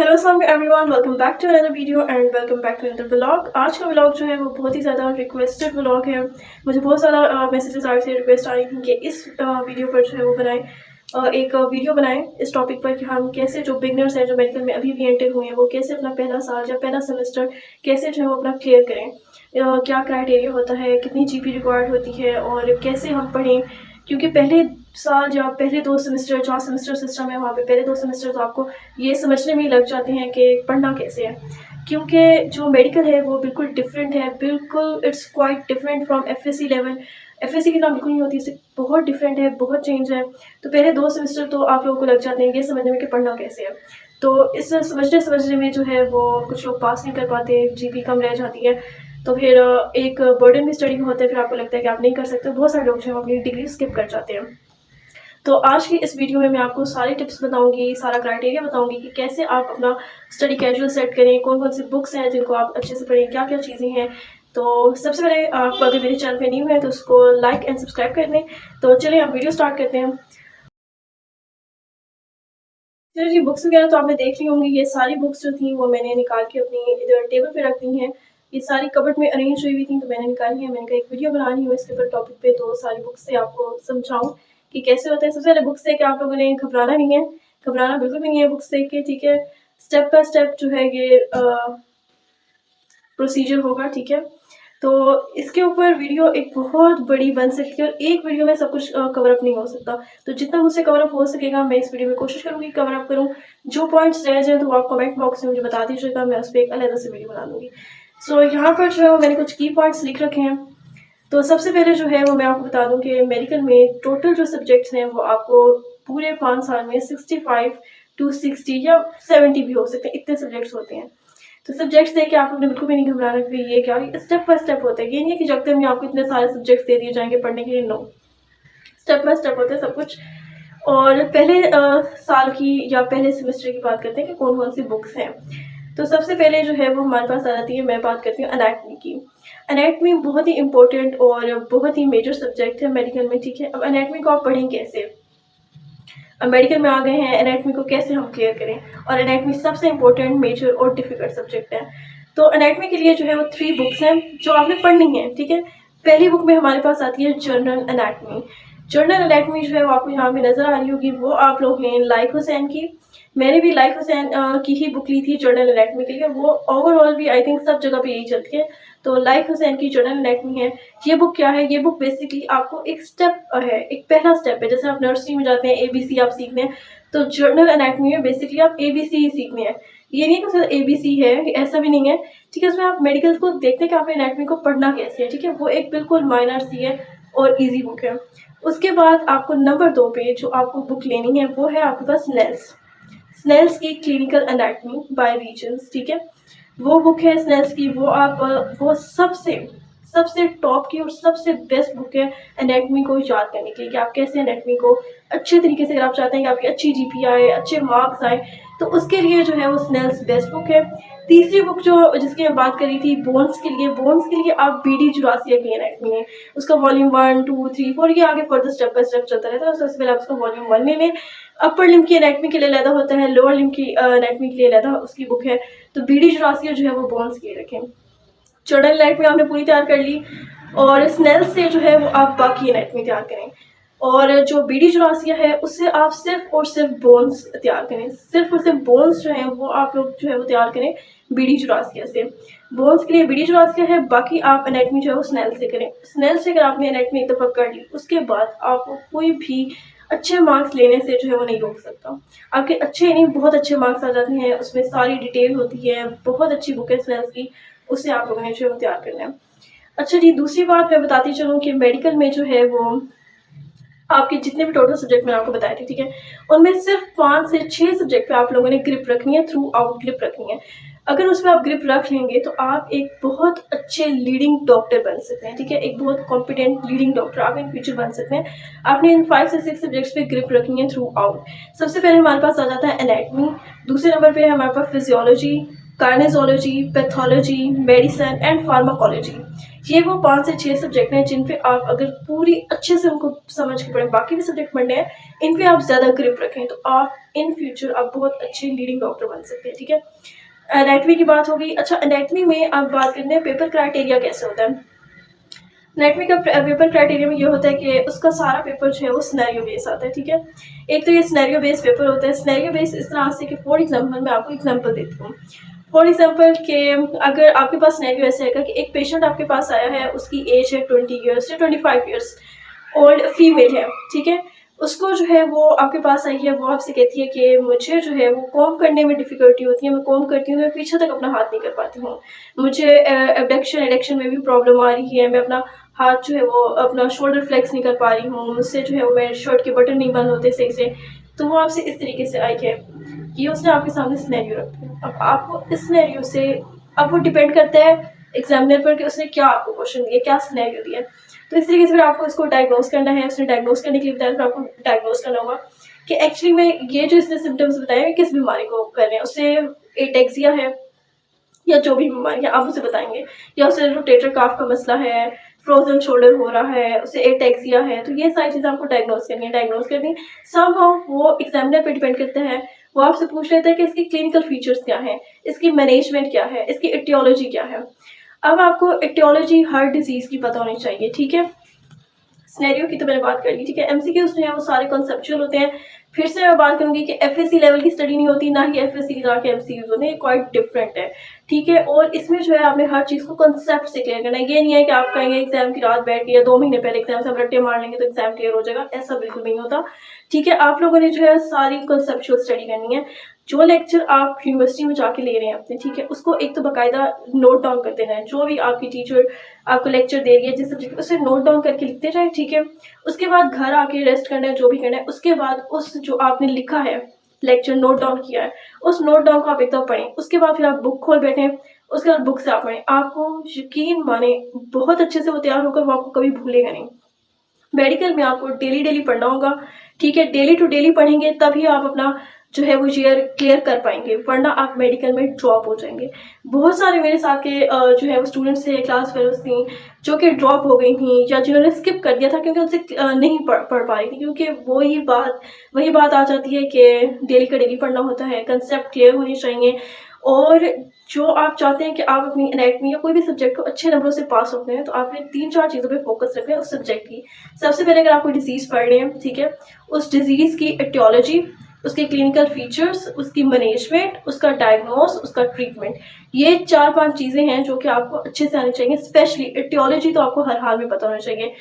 Hello अस्सलाम everyone, welcome back to another video and welcome back to another vlog. आज का vlog जो है वो बहुत ही ज़्यादा रिक्वेस्टेड व्लॉग है। मुझे बहुत ज़्यादा मैसेजेस आ रहे थे, रिक्वेस्ट आ रही थी कि इस वीडियो पर जो है वो बनाएं, एक वीडियो बनाएं इस टॉपिक पर कि हम कैसे जो बिगनर्स हैं जो मेडिकल में अभी भी एंटर हुए हैं वो कैसे अपना पहला साल या पहला सेमेस्टर कैसे जो है वो अपना क्लियर करें। क्या क्राइटेरिया होता है, कितनी जीपी रिक्वायर्ड होती है और कैसे हम पढ़ें, क्योंकि पहले साल या पहले 2 सेमेस्टर जहाँ सेमेस्टर सिस्टम है वहाँ पे पहले 2 सेमेस्टर तो आपको ये समझने में ही लग जाते हैं कि पढ़ना कैसे है। क्योंकि जो मेडिकल है वो बिल्कुल डिफरेंट है, बिल्कुल it's quite different from FSc level. FSc की तरह बिल्कुल नहीं होती, इससे बहुत डिफरेंट है, बहुत चेंज है। तो पहले 2 सेमेस्टर तो आप लोगों को लग जाते हैं ये समझने में कि पढ़ना कैसे है। तो इस समझने में जो है वो कुछ लोग पास नहीं कर पाते, जीपी कम रह जाती है। तो फिर एक बर्डन भी स्टडी में होता है, फिर आपको लगता है कि आप नहीं कर सकते। बहुत सारे लोग जो है अपनी डिग्री स्किप कर जाते हैं। तो आज की इस वीडियो में मैं आपको सारी टिप्स बताऊंगी, सारा क्राइटेरिया बताऊंगी कि कैसे आप अपना स्टडी कैजुअल सेट करें, कौन कौन सी बुक्स हैं जिनको आप अच्छे से पढ़ें, क्या क्या चीज़ें हैं। तो सबसे पहले आप अगर मेरे चैनल पे न्यू है तो उसको लाइक एंड सब्सक्राइब कर दें। तो चलिए आप वीडियो स्टार्ट करते हैं। चलिए जी, बुक्स वगैरह तो आपने देख ली होंगी। ये सारी बुक्स जो थी वो मैंने निकाल के अपनी इधर टेबल पे रख दी हैं। ये सारी कबर्ड में अरेंज हुई हुई थी तो मैंने निकाली है। मैंने कहा एक वीडियो बना रही हूँ इसके ऊपर टॉपिक पे, तो सारी बुक्स से आपको समझाऊँ कि कैसे होता है। सबसे पहले बुक्स देख के आप लोगों ने घबराना नहीं है, घबराना बिल्कुल भी नहीं है बुक्स देख के, ठीक है। स्टेप बाय स्टेप जो है ये प्रोसीजर होगा, ठीक है। तो इसके ऊपर वीडियो एक बहुत बड़ी बन सकती है और एक वीडियो में सब कुछ कवर अप नहीं हो सकता। तो जितना मुझसे कवर अप हो सकेगा मैं इस वीडियो में कोशिश करूँगी कवर अप करूँ। जो पॉइंट्स रह जाए तो आप कमेंट बॉक्स में मुझे बता दीजिएगा, मैं उस पर एक अलग से वीडियो बना दूँगी। सो यहाँ पर जो है मैंने कुछ की पॉइंट्स लिख रखे हैं। तो सबसे पहले जो है वो मैं आपको बता दूँ कि मेडिकल में टोटल जो सब्जेक्ट्स हैं वो आपको पूरे 5 साल में 65 टू 60 या 70 भी हो सकते हैं, इतने सब्जेक्ट्स होते हैं। तो सब्जेक्ट्स देख के आप लोग ने बिल्कुल भी नहीं घबराना कि ये क्या, स्टेप बाय स्टेप होता है। ये नहीं है कि जगते में आपको इतने सारे सब्जेक्ट्स दे दिए जाएंगे पढ़ने के लिए, नो। स्टेप बाय स्टेप होता है सब कुछ। और पहले साल की या पहले सेमेस्टर की बात करते हैं कि कौन कौन सी बुक्स हैं। तो सबसे पहले जो है वो हमारे पास आ जाती है, मैं बात करती हूँ एनाटमी की। एनाटमी बहुत ही इंपॉर्टेंट और बहुत ही मेजर सब्जेक्ट है मेडिकल में, ठीक है। अब एनाटमी को आप पढ़ें कैसे, अब मेडिकल में आ गए हैं, एनाटमी को कैसे हम क्लियर करें। और एनाटमी सबसे इंपॉर्टेंट, मेजर और डिफिकल्ट सब्जेक्ट है। तो एनाटमी के लिए जो है वो 3 बुक्स हैं जो आपने पढ़नी है, ठीक है। पहली बुक में हमारे पास आती है जनरल एनाटमी। जनरल एनाटमी जो है वो आपको यहाँ पे नजर आ रही होगी, वो आप लोग हैं लाइक हुसैन की। मैंने भी लाइक हुसैन की ही बुक ली थी जनरल एनाटमी के लिए। वो ओवरऑल भी आई थिंक सब जगह पे यही चलती है। तो लाइक हुसैन की जनरल एनाटमी है। ये बुक क्या है, ये बुक बेसिकली आपको एक स्टेप है, एक पहला स्टेप है। जैसे आप नर्सरी में जाते हैं एबीसी आप सीखने हैं, तो जनरल एनाटमी में बेसिकली आप एबीसी ही सीखने हैं। ये नहीं कि सिर्फ एबीसी है, ऐसा भी नहीं है, ठीक है। उसमें आप मेडिकल को देखते हैं कि आपने एनाटमी को पढ़ना कैसे है, ठीक है। वो एक बिल्कुल माइनर सी है और ईजी बुक है। उसके बाद आपको नंबर 2 पे जो आपको बुक लेनी है वो है आपके पास स्नेल्स। स्नेल्स की क्लिनिकल एनाटमी बाय रीजन्स, ठीक है। वो बुक है स्नेल्स की। वो आप वो सबसे सबसे टॉप की और सबसे बेस्ट बुक है एनाटमी को याद करने के लिए, कि आप कैसे एनाटमी को अच्छे तरीके से, अगर आप चाहते हैं कि आपकी अच्छी जीपी आए, अच्छे मार्क्स आए, तो उसके लिए जो है वो स्नेल्स बेस्ट बुक है। तीसरी बुक जो जिसकी मैं बात करी थी बोन्स के लिए, बोन्स के लिए आप बीडी जुरासिया की एनाटमी है। उसका वॉल्यूम 1 2 3 4 ये आगे फर्दर स्टेप बाय स्टेप चलता रहता है। सबसे पहले आप उसका वॉल्यूम 1 ले लें। अपर लिम्ब की एनाटमी के लिए अलग होता है, लोअर लिम्ब की एनाटमी के लिए अलग उसकी बुक है। तो बीडी जुरासिया जो है वो बोन्स के लिए रखें। चौड़न एनाटमी आपने पूरी तैयार कर ली और स्नेल से जो है वो आप बाकी एनाटमी तैयार करें। और जो बीडी जुरासिया है उससे आप सिर्फ और सिर्फ बोन्स तैयार करें, सिर्फ और सिर्फ बोन्स जो हैं वो आप लोग जो है वो तैयार करें बीडी जुरासिया से। बोन्स के लिए बीडी जुरासिया है, बाकी आप एनाटमी जो है वो स्नेल से करें। स्नेल से अगर आपने एनाटमी एक दफ़ा कर ली उसके बाद आपको कोई भी अच्छे मार्क्स लेने से जो है वो नहीं रोक सकता। आपके अच्छे नहीं बहुत अच्छे मार्क्स आ जाते हैं, उसमें सारी डिटेल होती है, बहुत अच्छी बुक है स्नेल्स की, उससे आप लोगों ने जो है वो तैयार करना है। अच्छा जी, दूसरी बात मैं बताती चलूँ कि मेडिकल में जो है वो आपके जितने भी टोटल सब्जेक्ट मैंने आपको बताए थे, ठीक है, उनमें सिर्फ 5 से 6 सब्जेक्ट पे आप लोगों ने ग्रिप रखनी है, थ्रू आउट ग्रिप रखनी है। अगर उसमें आप ग्रिप रख लेंगे तो आप एक बहुत अच्छे लीडिंग डॉक्टर बन सकते हैं, ठीक है। एक बहुत कॉम्पिटेंट लीडिंग डॉक्टर आप इन फ्यूचर बन सकते हैं। आपने इन 5 से 6 सब्जेक्ट्स पे ग्रिप रखनी है थ्रू आउट। सबसे पहले हमारे पास आ जाता है एनाटमी। दूसरे नंबर पे है हमारे पास physiology, cardiology, pathology, medicine and pharmacology. ये वो 5 से 6 सब्जेक्ट हैं जिन पे आप अगर पूरी अच्छे से उनको समझ के पढ़ें, बाकी भी सब्जेक्ट पढ़ने हैं, इन पे आप ज़्यादा ग्रिप रखें तो आप इन फ्यूचर आप बहुत अच्छे लीडिंग डॉक्टर बन सकते हैं, ठीक है। एनाटमी की बात हो गई। अच्छा, एनाटमी में आप बात करते हैं पेपर क्राइटेरिया कैसे होता है। एनाटमी का पेपर क्राइटेरिया में ये होता है कि उसका सारा पेपर जो है वो सिनेरियो बेस आता है, ठीक है। एक तो ये सिनेरियो बेस पेपर होता है। सिनेरियो बेस इस तरह से कि फॉर एग्जांपल मैं आपको एग्जांपल देती हूँ। फॉर एग्जांपल के अगर आपके पास सिनेरियो ऐसे है कि एक पेशेंट आपके पास आया है, उसकी एज है 20 ईयर्स या 25 ईयर्स, ओल्ड फीमेल है, ठीक है। उसको जो है वो आपके पास आई है, वो आपसे कहती है कि मुझे जो है वो कॉम करने में डिफ़िकल्टी होती है, मैं कॉम करती हूँ, मैं पीछे तक अपना हाथ नहीं कर पाती हूँ। मुझे एबडक्शन एडक्शन में भी प्रॉब्लम आ रही है, मैं अपना हाथ जो है वो अपना शोल्डर फ्लेक्स नहीं कर पा रही हूँ, मुझसे जो है वो मेरे शर्ट के बटन नहीं बंद होते सही से। तो वो आपसे इस तरीके से आई है, ये उसने आपके सामने सिनेरियो रख दिया। अब आपको इस सिनेरियो से, अब वो डिपेंड करता है एग्जामिनर पर कि उसने क्या आपको क्वेश्चन दिया, क्या सिनेरियो दिया। तो इस तरीके से फिर आपको इसको डायग्नोस करना है। उसने डायग्नोस करने के लिए बताया, फिर आपको डायग्नोस करना होगा कि एक्चुअली में ये जो इसने सिम्टम्स बताए किस बीमारी को कर रहे हैं। उससे एटेक्सिया है या जो भी बीमारी है आप उसे बताएंगे, या उसे रोटेटर काफ का मसला है, फ्रोजन शोल्डर हो रहा है, उसे एटेक्सिया है, तो ये सारी चीज़ें आपको डायग्नोस करनी है। डायग्नोस करनी समहाउ वो एग्जामिनर पे डिपेंड करता है। वो आपसे पूछ लेता है कि इसकी क्लिनिकल फीचर्स क्या हैं, इसकी मैनेजमेंट क्या है, इसकी एटियोलॉजी क्या है। अब आपको एटियोलॉजी हर डिजीज़ की पता होनी चाहिए, ठीक है। सिनेरियो की तो मैंने बात कर ली, ठीक है। एमसीक्यूज जो है वो सारे कॉन्सेप्चुअल होते हैं। फिर से मैं बात करूंगी कि एफएससी लेवल की स्टडी नहीं होती, ना ही एफएससी की तरह के एमसीक्यूज होते हैं, क्वाइट डिफरेंट है, ठीक है। और इसमें जो है आपने हर चीज़ को कॉन्सेप्ट से क्लियर करना है। ये नहीं है कि आप कहेंगे एग्जाम की रात बैठ के 2 महीने पहले एग्जाम से हम रट्टे मार लेंगे तो एग्जाम क्लियर हो जाएगा, ऐसा बिल्कुल नहीं होता, ठीक है। आप लोगों ने जो है सारी कॉन्सेप्चुअल स्टडी करनी है। जो लेक्चर आप यूनिवर्सिटी में जाके ले रहे हैं अपने, ठीक है, उसको एक तो बाकायदा नोट डाउन करते रहें। जो भी आपकी टीचर आपको लेक्चर दे रही है जिस सब्जेक्ट, उसे नोट डाउन करके लिखते जाए, ठीक है। उसके बाद घर आके रेस्ट करना है, जो भी करना है। उसके बाद उस जो आपने लिखा है लेक्चर नोट डाउन किया है, उस नोट डाउन को आप एक दफ़ा पढ़ें। उसके बाद फिर आप बुक खोल बैठें, उसके बाद बुक से आप पढ़ें। आपको यकीन माने बहुत अच्छे से वो तैयार होकर वो आपको कभी भूलेगा नहीं। मेडिकल में आपको डेली डेली पढ़ना होगा, ठीक है। डेली टू डेली पढ़ेंगे तभी आप अपना जो है वो ईयर क्लियर कर पाएंगे, वरना आप मेडिकल में ड्रॉप हो जाएंगे। बहुत सारे मेरे साथ के जो है वो स्टूडेंट्स थे, क्लास फेलोज थी, जो कि ड्रॉप हो गई थी या जिन्होंने स्किप कर दिया था क्योंकि उनसे नहीं पढ़ पा रही थी। क्योंकि वही बात आ जाती है कि डेली का डेली पढ़ना होता है, कंसेप्ट क्लियर होने चाहिए। और जो आप चाहते हैं कि आप अपनी एनाटमी या कोई भी सब्जेक्ट को अच्छे नंबरों से पास होते हैं, तो आपने 3-4 चीज़ों पे फोकस रखना है उस सब्जेक्ट की। सबसे पहले अगर आप कोई डिजीज़ पढ़ रहे हैं, ठीक है, उस डिजीज़ की एटियोलॉजी, उसके क्लिनिकल फीचर्स, उसकी मैनेजमेंट, उसका डायग्नोस, उसका ट्रीटमेंट, ये 4-5 चीज़ें हैं जो कि आपको अच्छे से आनी चाहिए। स्पेशली एटियोलॉजी तो आपको हर हाल में पता होना चाहिए,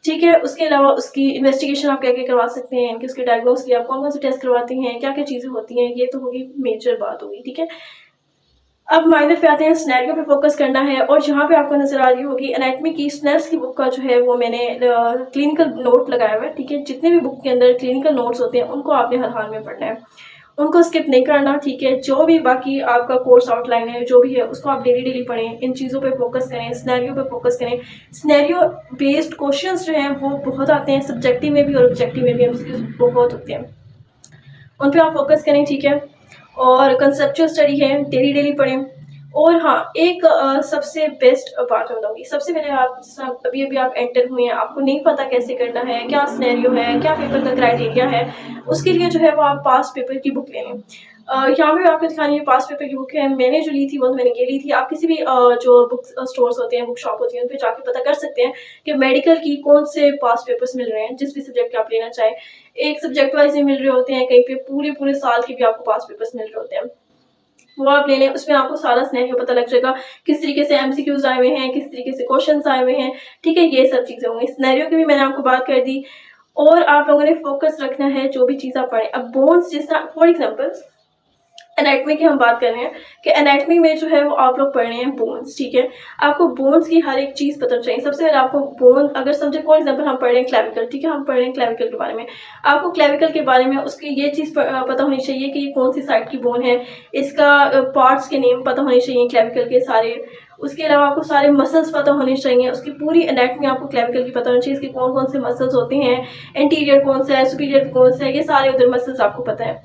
ठीक है। उसके अलावा उसकी इन्वेस्टिगेशन आप क्या क्या करवा सकते हैं, कि उसके डायग्नोस के लिए आप कौन कौन से टेस्ट करवाते हैं, क्या क्या चीज़ें होती हैं, ये तो होगी मेजर बात होगी, ठीक है। अब माइनर पे आते हैं, सिनेरियो पे फोकस करना है। और जहाँ पे आपको नजर आ रही होगी एनाटमी की स्नेल्स की बुक का जो है वो मैंने क्लिनिकल नोट लगाया हुआ है, ठीक है। जितने भी बुक के अंदर क्लिनिकल नोट्स होते हैं उनको आपने हर हाल में पढ़ना है, उनको स्किप नहीं करना, ठीक है। जो भी बाकी आपका कोर्स आउटलाइन है जो भी है उसको आप डेली डेली पढ़ें, इन चीज़ों पे फोकस करें, सिनेरियो पे फोकस करें। सिनेरियो बेस्ड क्वेश्चंस जो हैं वो बहुत आते हैं, सब्जेक्टिव में भी और ऑब्जेक्टिव में भी एमसीक्यूज बहुत होते हैं, उन पे आप फोकस करें, ठीक है। और कंसेप्चुअल स्टडी है, डेली डेली पढ़ें। और हाँ, एक सबसे बेस्ट बात मैं बताऊँगी। सबसे पहले आप अभी आप एंटर हुए हैं, आपको नहीं पता कैसे करना है, क्या सिनेरियो है, क्या पेपर का क्राइटेरिया है, उसके लिए जो है वो आप पास्ट पेपर की बुक ले लें। यहाँ पे आपको दिखानी है पास्ट पेपर की बुक है, मैंने जो ली थी वो मैंने ये ली थी। आप किसी भी जो बुक स्टोर्स होते हैं, बुक शॉप होती है, उन पे जाके पता कर सकते हैं कि मेडिकल की कौन से पास्ट पेपर्स मिल रहे हैं, जिस भी सब्जेक्ट के आप लेना चाहें। एक सब्जेक्ट वाइज ही मिल रहे होते हैं, कहीं पे पूरे साल के भी आपको पास्ट पेपर्स मिल रहे होते हैं, वो आप ले लें। उसमें आपको सारा सिनेरियो पता लग जाएगा, किस तरीके से एमसीक्यूज आए हुए हैं, किस तरीके से क्वेश्चंस आए हुए हैं, ठीक है। ये सब चीज़ें होंगी। सिनेरियो की भी मैंने आपको बात कर दी। और आप लोगों ने फोकस रखना है जो भी चीज़ आप पढ़ें। अब बोन्स, जिस तरह फॉर एग्जाम्पल एनाटमी की हम बात कर रहे हैं कि एनाटमी में जो है वो आप लोग पढ़ रहे हैं बोन्स, ठीक है। आपको बोन्स की हर एक चीज़ पता चाहिए। सबसे पहले आपको बोन, अगर समझे फॉर एग्जांपल हम पढ़ रहे हैं क्लेविकल, ठीक है, हम पढ़ रहे हैं क्लेविकल के बारे में, आपको क्लेविकल के बारे में उसकी ये चीज़ पता होनी चाहिए कि ये कौन सी साइड की बोन है, इसका पार्ट्स के नेम पता होने चाहिए क्लेविकल के सारे। उसके अलावा आपको सारे मसल्स पता होने चाहिए, उसकी पूरी एनाटमी आपको क्लेविकल की पता होनी चाहिए, इसके कौन कौन से मसल्स होते हैं, एंटीरियर कौन सा है, सुपीरियर कौन सा है, ये सारे उधर मसल्स आपको पता है।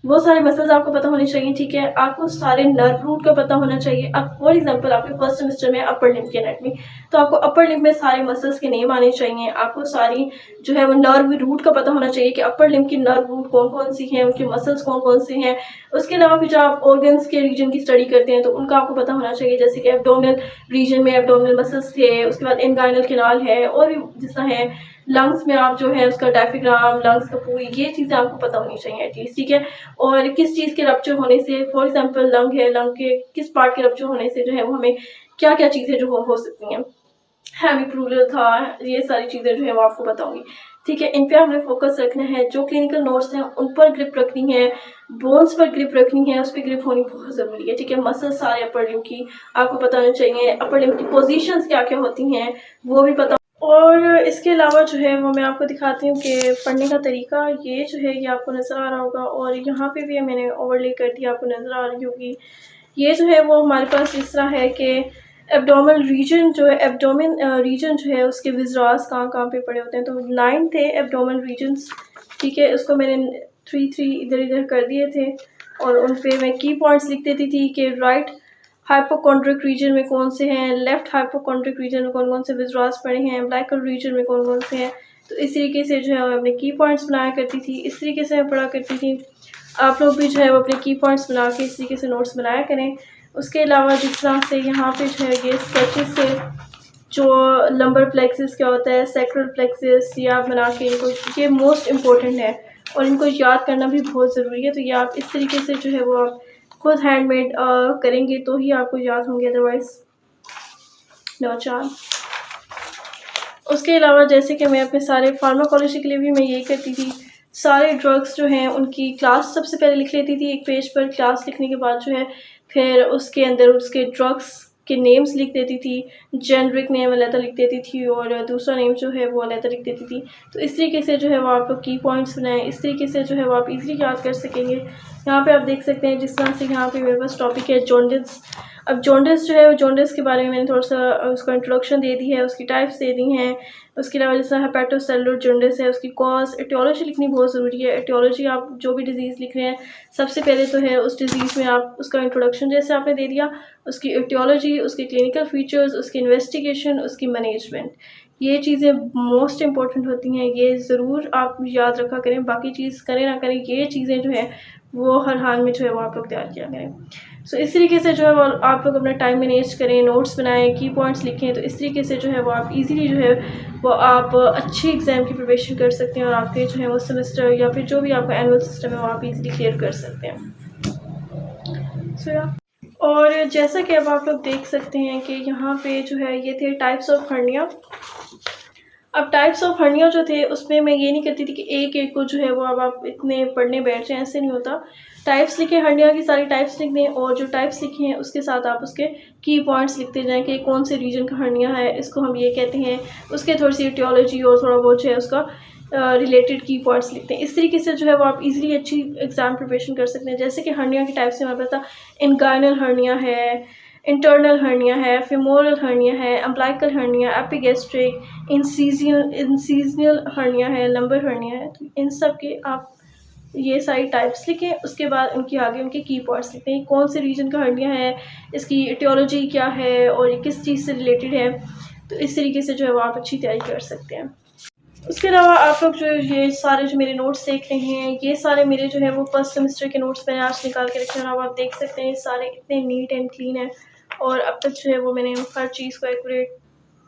वो सारे मसल्स आपको पता होने चाहिए, ठीक है। आपको सारे नर्व रूट का पता होना चाहिए। अब फॉर एग्जांपल आपके फर्स्ट सेमेस्टर में अपर लिम्ब की एनाटॉमी, तो आपको अपर लिम्ब में सारे मसल्स के नेम आने चाहिए। आपको सारी जो है वो नर्व रूट का पता होना चाहिए कि अपर लिम्ब की नर्व रूट कौन कौन सी हैं, उनके मसल्स कौन कौन से हैं। उसके अलावा फिर जब आप ऑर्गन्स के रीजन की स्टडी करते हैं तो उनका आपको पता होना चाहिए, जैसे कि एब्डोमिनल रीजन में एब्डोमिनल मसल्स थे, उसके बाद इनगाइनल कैनाल है, और भी जिस है लंग्स में आप जो है उसका डायफ्राम, लंग्स का पूरी, ये चीज़ें आपको पता होनी चाहिए एटलीस्ट, ठीक है। और किस चीज़ के रप्चर होने से, फॉर एग्जांपल लंग है, लंग के किस पार्ट के रप्चर होने से जो है वो हमें क्या क्या चीज़ें जो हो सकती हैं, हेमीप्लूरल था, ये सारी चीज़ें जो है वो आपको पता होंगी, ठीक है। इन पे हमने फोकस रखना है। जो क्लिनिकल नोट्स हैं उन पर ग्रिप रखनी है, बोन्स पर ग्रिप रखनी है, उस पर ग्रिप होनी बहुत ज़रूरी है, ठीक है। मसल सारे अपर लिम्ब की आपको पता होना चाहिए, अपर लिम्ब की पोजीशंस क्या क्या होती हैं वो भी पता। और इसके अलावा जो है वो मैं आपको दिखाती हूँ कि पढ़ने का तरीका, ये जो है ये आपको नज़र आ रहा होगा, और यहाँ पे भी मैंने ओवरले कर दिया, आपको नज़र आ रही होगी। ये जो है वो हमारे पास इस तरह है कि एब्डोमिनल रीजन जो है, एब्डोमिन रीजन जो है उसके विजरास कहाँ कहाँ पे पड़े होते हैं, तो 9 थे एब्डोमिनल रीजन्स, ठीक है। उसको मैंने 3 इधर इधर कर दिए थे, और उन पे मैं की पॉइंट्स लिख देती थी कि राइट हाइपोकॉन्ड्रिक रीजन में कौन से हैं, लेफ्ट हाइपोकॉन्ड्रिक रीजन में कौन कौन से विजरास पड़े हैं, ब्लैकल रीजन में कौन कौन से हैं। तो इस तरीके से जो है मैं अपने की पॉइंट्स बनाया करती थी, इस तरीके से मैं पढ़ा करती थी। आप लोग भी जो है वो अपने की पॉइंट्स बना के इस तरीके से नोट्स बनाया करें। उसके अलावा जिस तरह से यहाँ पे जो है ये स्केचेस से जो लंबर प्लेक्सिस क्या होता है, सैक्रल प्लेक्सिस, ये आप बना के इनको, ये मोस्ट इम्पोर्टेंट है और इनको याद करना भी बहुत ज़रूरी है। तो ये आप इस तरीके से जो है वो आप खुद हैंडमेड करेंगे तो ही आपको याद होंगे, अदरवाइज नो चांस। उसके अलावा जैसे कि मैं अपने सारे फार्माकोलॉजी के लिए भी मैं यही करती थी, सारे ड्रग्स जो हैं उनकी क्लास सबसे पहले लिख लेती थी एक पेज पर। क्लास लिखने के बाद जो है फिर उसके अंदर उसके ड्रग्स के नेम्स लिख देती थी, जेनरिक नेम अलग लिख देती थी और दूसरा नेम जो है वो अलग लिख देती थी। तो इस तरीके से जो है वो आप की पॉइंट्स बनाएं, इस तरीके से जो है वो आप इजीली याद कर सकेंगे। यहाँ पे आप देख सकते हैं जिस तरह से यहाँ पे मेरे पास टॉपिक है जॉन्डिस। अब जॉन्डिस जो है, जॉन्डिस के बारे में मैंने थोड़ा सा उसका इंट्रोडक्शन दे दी है, उसकी टाइप्स दे दी हैं। उसके अलावा जैसा हेपेटोसेलुलर जॉन्डिस है, उसकी कॉज, एटियोलॉजी लिखनी बहुत ज़रूरी है। एटियोलॉजी आप जो भी डिज़ीज़ लिख रहे हैं सबसे पहले तो है उस डिज़ीज़ में आप उसका इंट्रोडक्शन जैसे आपने दे दिया, उसकी एटियोलॉजी, उसके क्लिनिकल फीचर्स, उसकी इन्वेस्टिगेशन, उसकी मैनेजमेंट, ये चीज़ें मोस्ट इंपॉर्टेंट होती हैं। ये ज़रूर आप याद रखा करें, बाकी चीज़ करें ना करें, ये चीज़ें जो है वो हर हाल में जो है वो आप लोग तैयार किया करें। सो इस तरीके से जो है वो आप लोग अपना टाइम मैनेज करें, नोट्स बनाएं, की पॉइंट्स लिखें, तो इस तरीके से जो है वो आप इजीली जो है वो आप अच्छी एग्ज़ाम की प्रिपरेशन कर सकते हैं और आपके जो है वो सेमेस्टर या फिर जो भी आपका एनुअल सिस्टम है वो आप इजीली क्लियर कर सकते हैं। और जैसा कि अब आप लोग देख सकते हैं कि यहाँ पे जो है ये थे टाइप्स ऑफ हर्निया। अब टाइप्स ऑफ हर्निया जो थे उसमें मैं ये नहीं करती थी कि एक एक को जो है वो अब आप इतने पढ़ने बैठ जाएं, ऐसे नहीं होता। टाइप्स लिखे, हर्निया की सारी टाइप्स लिख दें और जो टाइप्स लिखे हैं उसके साथ आप उसके की पॉइंट्स लिखते जाएं कि कौन से रीजन का हर्निया है, इसको हम ये कहते हैं, उसके थोड़ी सी एटियोलॉजी और थोड़ा बहुत जो है उसका रिलेटेड की पॉइंट्स लिखते हैं। इस तरीके से जो है वो आप इजीली अच्छी एग्जाम प्रिपरेशन कर सकते हैं। जैसे कि हर्निया की टाइप्स में हमें पता इनगाइनल हर्निया है, इंटरनल हर्निया है, फेमोरल हर्निया है, umbilical hernia, epigastric, incisional hernia है, लंबर हर्निया है। तो इन सब के आप ये सारी टाइप्स लिखें, उसके बाद उनकी आगे उनके की पॉइंट्स लिखते हैं, कौन से रीजन का हर्निया है, इसकी एटियोलॉजी क्या है और ये किस चीज़ से रिलेटेड है। तो इस तरीके से जो है वो आप अच्छी तैयारी कर सकते हैं। उसके अलावा आप लोग जो ये सारे जो मेरे नोट्स देख रहे हैं, ये सारे मेरे जो है वो फर्स्ट सेमेस्टर के नोट्स मैंने आज निकाल के रखे हैं। अब आप देख सकते हैं सारे इतने नीट एंड क्लीन है और अब तक जो है वो मैंने हर चीज़ को एक्यूरेट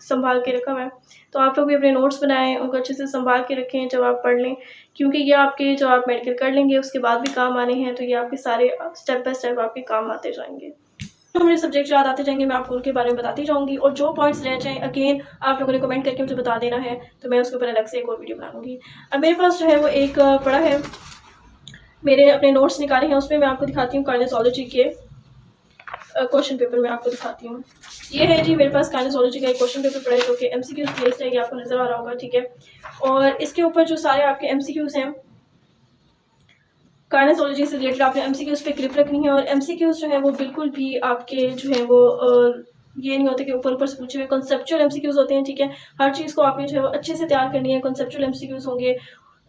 संभाल के रखा हुआ है। तो आप लोग भी अपने नोट्स बनाएं, उनको अच्छे से संभाल के रखें जब आप पढ़ लें, क्योंकि ये आपके जो आप मेडिकल कर लेंगे उसके बाद भी काम आने हैं, तो ये आपके सारे स्टेप बाय स्टेप आपके काम आते जाएंगे। तो मेरे सब्जेक्ट याद आते जाएंगे, मैं आपको उनके बारे में बताती जाऊंगी और जो पॉइंट्स रह जाएँ अगेन आप लोगों ने कमेंट करके मुझे बता देना है, तो मैं उसके ऊपर अलग से एक और वीडियो बनाऊंगी। अब मेरे पास जो है वो एक पड़ा है, मेरे अपने नोट्स निकाले हैं, उसमें मैं आपको दिखाती हूँ काइनेसोलॉजी के क्वेश्चन पेपर में आपको दिखाती हूँ। ये है जी मेरे पास काइनेसोलॉजी का एक क्वेश्चन पेपर पड़ा है जो कि एमसीक्यूज बेस्ड है, ये आपको नज़र आ रहा होगा, ठीक है। और इसके ऊपर जो सारे आपके एमसीक्यूज हैं काइनेसोलॉजी से रिलेटेड, आपने एमसीक्यूज पे क्लिप रखनी है और एमसीक्यूज जो है वो बिल्कुल भी आपके जो है वो ये नहीं होते कि ऊपर ऊपर से पूछे हुए, कॉन्सेप्चुअल एमसीक्यूज होते हैं, ठीक है। हर चीज़ को आपने जो है वो अच्छे से तैयार करनी है, कॉन्सेप्चुअल एमसीक्यूज होंगे,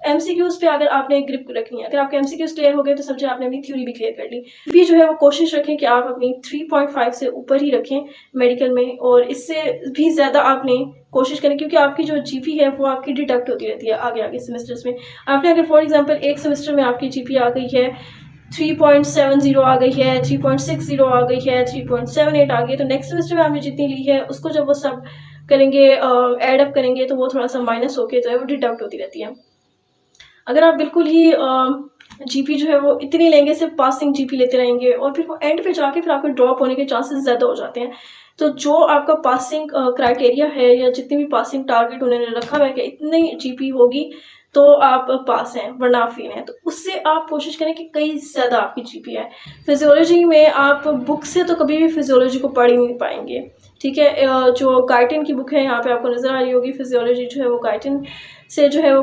एमसीक्यूज पे अगर आपने ग्रिप रखनी है, अगर आपके एमसीक्यूज क्लियर हो गए तो समझे आपने अपनी थ्योरी भी क्लियर कर ली। भी जो है वो कोशिश रखें कि आप अपनी 3.5 से ऊपर ही रखें मेडिकल में, और इससे भी ज़्यादा आपने कोशिश करें, क्योंकि आपकी जो जीपी है वो आपकी डिडक्ट होती रहती है आगे आगे सेमेस्टर्स में। आपने अगर फॉर एग्जांपल एक सेमेस्टर में आपकी जीपी आ गई है 3.70 आ गई है, 3.60 आ गई है, 3.78 आ गई, तो नेक्स्ट सेमेस्टर में आपने जितनी ली है उसको जब वो सब करेंगे, एड अप करेंगे, तो वो थोड़ा सा माइनस होके जो है वो डिडक्ट होती रहती है। अगर आप बिल्कुल ही जीपी जो है वो इतनी लेंगे, सिर्फ पासिंग जीपी लेते रहेंगे, और फिर वो एंड पे जाके फिर आपके ड्रॉप होने के चांसेस ज़्यादा हो जाते हैं। तो जो आपका पासिंग क्राइटेरिया है, या जितनी भी पासिंग टारगेट उन्होंने रखा हुआ है कि इतनी जीपी होगी तो आप पास हैं, वरना आप फेल हैं, तो उससे आप कोशिश करें कि कई ज़्यादा आपकी जीपी है। फिजियोलॉजी में आप बुक से तो कभी भी फिजियोलॉजी को पढ़ ही नहीं पाएंगे, ठीक है। जो गाइटिन की बुक है यहाँ पे आपको नज़र आ रही होगी, फिजियोलॉजी जो है वो गाइटिन से जो है वो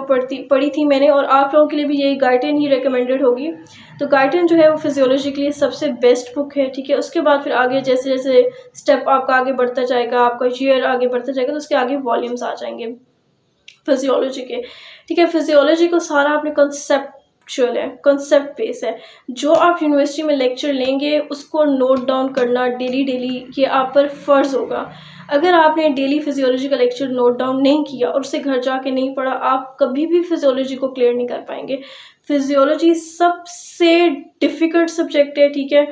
पढ़ी थी मैंने, और आप लोगों के लिए भी यही गाइटिन ही रिकमेंडेड होगी। तो गाइटिन जो है वो फिजियोलॉजी के लिए सबसे बेस्ट बुक है, ठीक है। उसके बाद फिर आगे जैसे जैसे स्टेप आपका आगे बढ़ता जाएगा, आपका ईयर आगे बढ़ता जाएगा, तो उसके आगे वॉल्यूम्स आ जाएंगे फिजियोलॉजी के, ठीक है। फिजियोलॉजी को सारा अपने कंसेप्चुअल है, कंसेप्ट बेस है। जो आप यूनिवर्सिटी में लेक्चर लेंगे उसको नोट डाउन करना डेली ये आप पर फ़र्ज़ होगा। अगर आपने डेली फिजियोलॉजी का लेक्चर नोट डाउन नहीं किया और उसे घर जाके नहीं पढ़ा, आप कभी भी फिजियोलॉजी को क्लियर नहीं कर पाएंगे। फिजियोलॉजी सबसे डिफ़िकल्ट सब्जेक्ट है, ठीक है,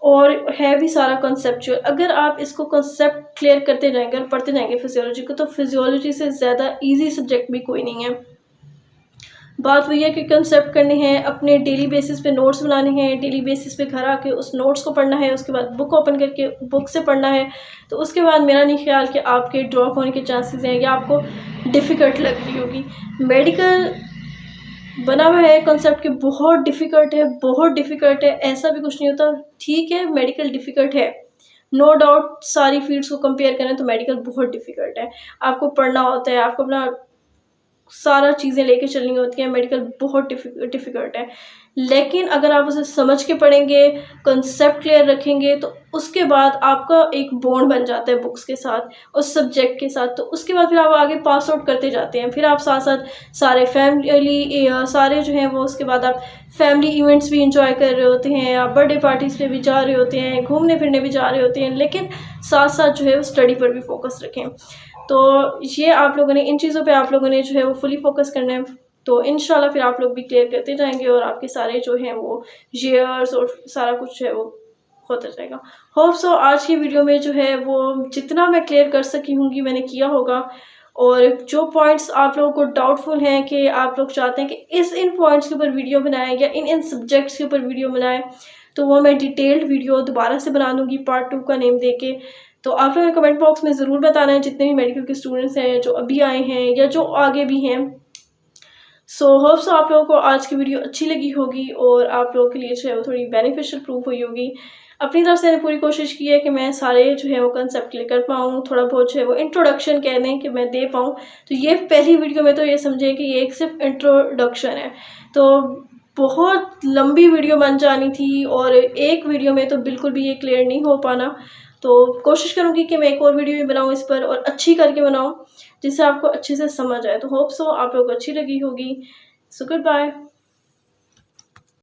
और है भी सारा कंसेप्चुअल। अगर आप इसको कंसेप्ट क्लियर करते जाएंगे और पढ़ते जाएंगे फिजियोलॉजी को, तो फिजियोलॉजी से ज़्यादा इजी सब्जेक्ट भी कोई नहीं है। बात वही है कि कंसेप्ट करने हैं, अपने डेली बेसिस पे नोट्स बनाने हैं, डेली बेसिस पे घर आके उस नोट्स को पढ़ना है, उसके बाद बुक ओपन करके बुक से पढ़ना है। तो उसके बाद मेरा नहीं ख्याल कि आपके ड्रॉप होने के चांसेस हैं या आपको डिफ़िकल्ट लग रही होगी। मेडिकल बना हुआ है कंसेप्ट के बहुत डिफ़िकल्ट है, बहुत डिफ़िकल्ट है, ऐसा भी कुछ नहीं होता। ठीक है, मेडिकल डिफ़िकल्ट है, नो डाउट। सारी फील्ड्स को कंपेयर करें तो मेडिकल बहुत डिफ़िकल्ट है। आपको पढ़ना होता है, आपको अपना सारा चीज़ें लेके चलनी होती हैं। मेडिकल बहुत डिफ़िकल्ट है, लेकिन अगर आप उसे समझ के पढ़ेंगे, कंसेप्ट क्लियर रखेंगे, तो उसके बाद आपका एक बॉन्ड बन जाता है बुक्स के साथ, उस सब्जेक्ट के साथ। तो उसके बाद फिर आप आगे पास आउट करते जाते हैं। फिर आप साथ साथ सारे जो हैं वो, उसके बाद आप फैमिली इवेंट्स भी इंजॉय कर रहे होते हैं, आप बर्थडे पार्टीज़ पे भी जा रहे होते हैं, घूमने फिरने भी जा रहे होते हैं, लेकिन साथ साथ जो है वो स्टडी पर भी फोकस रखें। तो ये आप लोगों ने, इन चीज़ों पे आप लोगों ने जो है वो फुली फोकस करना है। तो इंशाल्लाह फिर आप लोग भी क्लियर करते जाएंगे, और आपके सारे जो हैं वो ईयर्स और सारा कुछ है वो होता जाएगा। होप सो आज की वीडियो में जो है वो जितना मैं क्लियर कर सकी होंगी मैंने किया होगा। और जो पॉइंट्स आप लोगों को डाउटफुल हैं कि आप लोग चाहते हैं कि इन पॉइंट्स के ऊपर वीडियो बनाएं या इन सब्जेक्ट्स के ऊपर वीडियो बनाएं, तो वो मैं डिटेल्ड वीडियो दोबारा से बना दूँगी पार्ट 2 का नेम दे के। तो आप लोग कमेंट बॉक्स में ज़रूर बताना है, जितने भी मेडिकल के स्टूडेंट्स हैं जो अभी आए हैं या जो आगे भी हैं। सो होप सो आप लोगों को आज की वीडियो अच्छी लगी होगी, और आप लोगों के लिए जो है वो थोड़ी बेनिफिशियल प्रूफ हुई होगी। अपनी तरफ से मैंने पूरी कोशिश की है कि मैं सारे जो है वो कंसेप्ट क्लियर कर पाऊँ, थोड़ा बहुत जो है वो इंट्रोडक्शन कह दें कि मैं दे पाऊँ। तो ये पहली वीडियो में तो ये समझें कि ये एक सिर्फ इंट्रोडक्शन है। तो बहुत लंबी वीडियो बन जानी थी, और एक वीडियो में तो बिल्कुल भी ये क्लियर नहीं हो पाना। तो कोशिश करूँगी कि मैं एक और वीडियो भी बनाऊँ इस पर, और अच्छी करके बनाऊँ जिससे आपको अच्छे से समझ आए। तो होप सो आप लोग को अच्छी लगी होगी। So good bye.